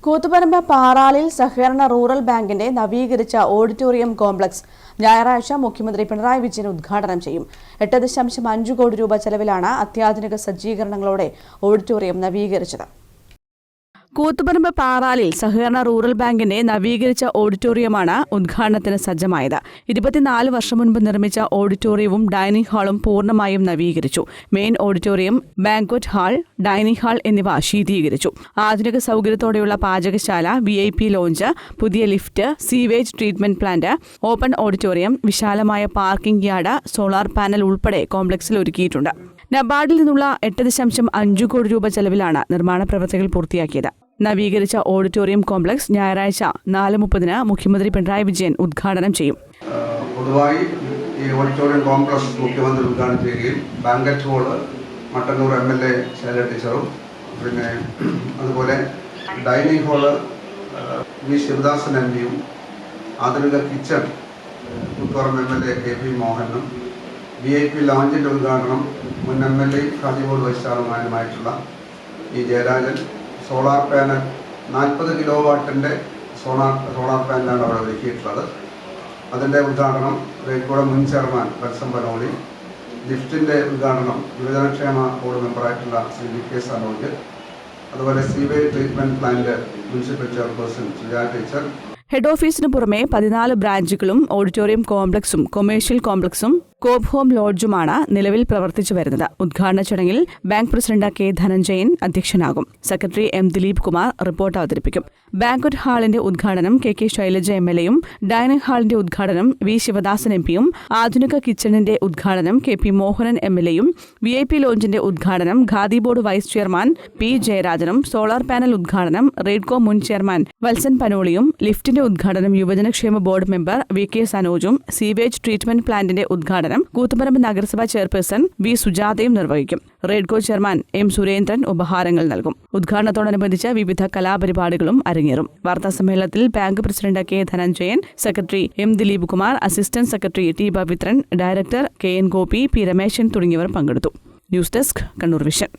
കൂത്തുപറമ്പ് പാറാലിൽ സഹകരണ റൂറൽ ബാങ്കിന്റെ നവീകരിച്ച ഓഡിറ്റോറിയം കോംപ്ലക്സ് ഞായറാഴ്ച മുഖ്യമന്ത്രി പിണറായി വിജയൻ ഉദ്ഘാടനം ചെയ്യും. 8.5 കോടി രൂപ ചെലവിലാണ് അത്യാധുനിക സജ്ജീകരണങ്ങളോടെ ഓഡിറ്റോറിയം നവീകരിച്ചത്. കൂത്തുപറമ്പ് പാറാലിൽ സഹകരണ റൂറൽ ബാങ്കിന്റെ നവീകരിച്ച ഓഡിറ്റോറിയമാണ് ഉദ്ഘാടനത്തിന് സജ്ജമായത്. 24 വർഷം മുൻപ് നിർമ്മിച്ച ഓഡിറ്റോറിയവും ഡൈനിംഗ് ഹാളും പൂർണ്ണമായും നവീകരിച്ചു. Main auditorium, banquet hall, dining hall എന്നിവ ശീതീകരിച്ചു. ആധുനിക സൗകര്യത്തോടെയുള്ള പാചകശാല, VIP ലോഞ്ച്, പുതിയ lift, sewage treatment plant, open auditorium, വിശാലമായ പാർക്കിംഗ് യാർഡ്, സോളാർ പാനൽ ഉൾപ്പെടെ കോംപ്ലക്സിൽ ഒരുക്കിയിട്ടുണ്ട്. നബാർഡിൽ നിന്നുള്ള 8.5 കോടി രൂപ ചെലവിലാണ് നിർമ്മാണ പ്രവൃത്തികൾ പൂർത്തിയാക്കിയത്. നവീകരിച്ച ഓഡിറ്റോറിയം കോംപ്ലക്സ് ഞായറാഴ്ച 4:30 മുഖ്യമന്ത്രി പിണറായി വിജയൻ ഉദ്ഘാടനം ചെയ്യും. പൊതുവായി ഈ ഓഡിറ്റോറിയം കോംപ്ലക്സ് മുഖ്യമന്ത്രി ഉദ്ഘാടനം ചെയ്യുകയും banquet hall Mattannur MLA Shailaja ടീച്ചറും പിന്നെ അതുപോലെ ഡൈനിങ് ഹാള് വി ശിവദാസൻ MPയും ആധുനിക കിച്ചൺ കൂത്തുപറമ്പ് MLA KP മോഹനും VIP ലോഞ്ചിൻ്റെ ഉദ്ഘാടനം മുൻ MLA കാസർഗോഡ് വൈസ് ചെയർമാനുമായിട്ടുള്ള ഈ ജയരാജൻ, സോളാർ പാനൽ 40 കിലോ വാട്ടിൻ്റെ സോളാർ പാനലാണ് അവിടെ ഒരുക്കിയിട്ടുള്ളത്. അതിൻ്റെ ഉദ്ഘാടനം റേക്കോട് മുൻ ചെയർമാൻ വത്സം പനോളി, ലിഫ്റ്റിൻ്റെ ഉദ്ഘാടനം യുവജനക്ഷേമ ബോർഡ് മെമ്പറായിട്ടുള്ള ശ്രീ VK സനോജ്, അതുപോലെ sewage treatment plant municipal chairperson Suja teacher. Head ഓഫീസിന് പുറമെ 14 ബ്രാഞ്ചുകളും ഓഡിറ്റോറിയം കോംപ്ലക്സും കൊമേഴ്ഷ്യൽ കോംപ്ലക്സും കോബ് ഹോം ലോഡ്ജുമാണ് നിലവിൽ പ്രവർത്തിച്ചു വരുന്നത്. ഉദ്ഘാടന ചടങ്ങിൽ ബാങ്ക് പ്രസിഡന്റ് K ധനഞ്ജയൻ അധ്യക്ഷനാകും. Secretary M Dileep Kumar report അവതരിപ്പിക്കും. ബാങ്ക്വറ്റ് ഹാളിന്റെ ഉദ്ഘാടനം KK ശൈലജ MLAയും ഡൈനിംഗ് ഹാളിന്റെ ഉദ്ഘാടനം V ശിവദാസൻ MPയും ആധുനിക കിച്ചണിന്റെ ഉദ്ഘാടനം KP മോഹനൻ MLAയും VIP ലോഞ്ചിന്റെ ഉദ്ഘാടനം Khadi board vice chairman P ജയരാജനും സോളാർ പാനൽ ഉദ്ഘാടനം റേഡ്കോ മുൻ ചെയർമാൻ വത്സൻ പനോളിയും ലിഫ്റ്റിന്റെ ഉദ്ഘാടനം യുവജനക്ഷേമ ബോർഡ് മെമ്പർ VK സനോജും സീവേജ് ട്രീറ്റ്മെന്റ് പ്ലാന്റിന്റെ ഉദ്ഘാടനം കൂത്തുപറമ്പ് നഗരസഭാ ചെയർപേഴ്സൺ V സുജാതയും നിർവഹിക്കും. റേഡ്കോ ചെയർമാൻ M സുരേന്ദ്രൻ ഉപഹാരങ്ങൾ നൽകും. ഉദ്ഘാടനത്തോടനുബന്ധിച്ച് വിവിധ കലാപരിപാടികളും അരങ്ങേറും. വാർത്താസമ്മേളനത്തിൽ bank president K Dhananjayan, secretary M Dileep Kumar, assistant secretary T Pavithran, director KN Gopi, P Rameshan തുടങ്ങിയവർ പങ്കെടുത്തു. News desk, Kannur vision.